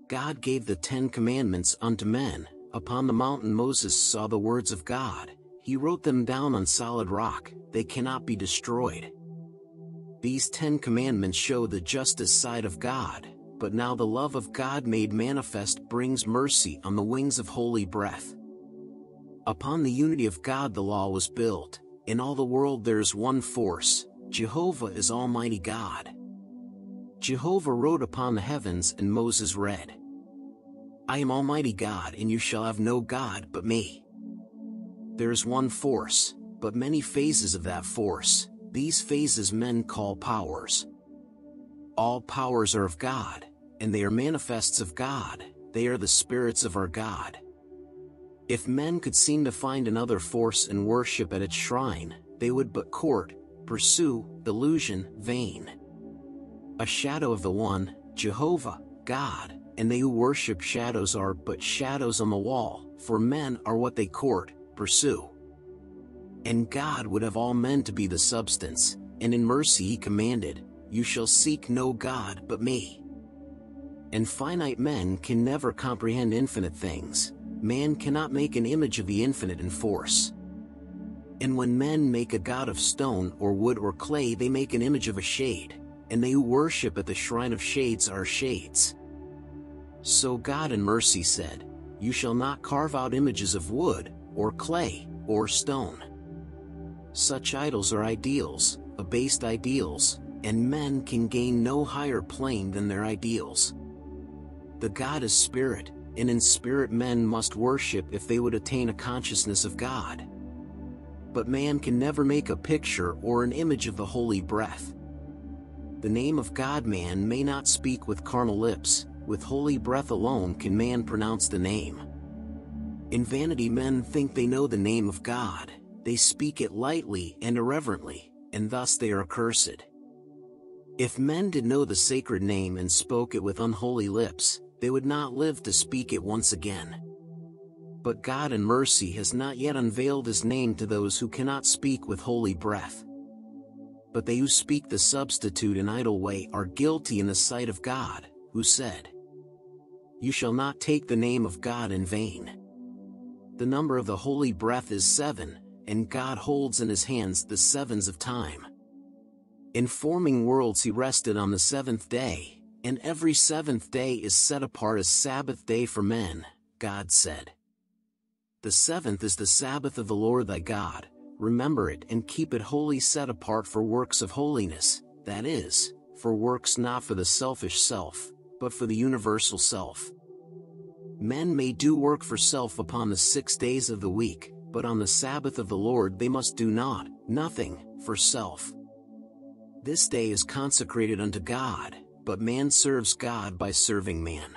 God gave the 10 Commandments unto men. Upon the mountain Moses saw the words of God. He wrote them down on solid rock, they cannot be destroyed. These 10 Commandments show the justice side of God, but now the love of God made manifest brings mercy on the wings of holy breath. Upon the unity of God the law was built. In all the world there is one force, Jehovah is Almighty God. Jehovah wrote upon the heavens and Moses read, I am Almighty God and you shall have no God but me. There is one force, but many phases of that force. These phases men call powers. All powers are of God, and they are manifests of God. They are the spirits of our God. If men could seem to find another force and worship at its shrine, they would but court, pursue, delusion, vain. A shadow of the one, Jehovah, God, and they who worship shadows are but shadows on the wall, for men are what they court, pursue. And God would have all men to be the substance, and in mercy he commanded, You shall seek no God but me. And finite men can never comprehend infinite things. Man cannot make an image of the infinite in force. And when men make a god of stone or wood or clay, they make an image of a shade, and they who worship at the shrine of shades are shades. So God in mercy said, You shall not carve out images of wood, or clay, or stone. Such idols are ideals, abased ideals, and men can gain no higher plane than their ideals. The God is spirit, and in spirit men must worship if they would attain a consciousness of God. But man can never make a picture or an image of the holy breath. The name of God man may not speak with carnal lips, with holy breath alone can man pronounce the name. In vanity men think they know the name of God, they speak it lightly and irreverently, and thus they are accursed. If men did know the sacred name and spoke it with unholy lips, they would not live to speak it once again. But God in mercy has not yet unveiled his name to those who cannot speak with holy breath. But they who speak the substitute and idle way are guilty in the sight of God, who said, You shall not take the name of God in vain. The number of the holy breath is 7, and God holds in his hands the sevens of time. In forming worlds he rested on the 7th day, and every 7th day is set apart as Sabbath day for men, God said. The 7th is the Sabbath of the Lord thy God, remember it and keep it holy, set apart for works of holiness, that is, for works not for the selfish self, but for the universal self. Men may do work for self upon the 6 days of the week, but on the Sabbath of the Lord they must do nothing, for self. This day is consecrated unto God, but man serves God by serving man.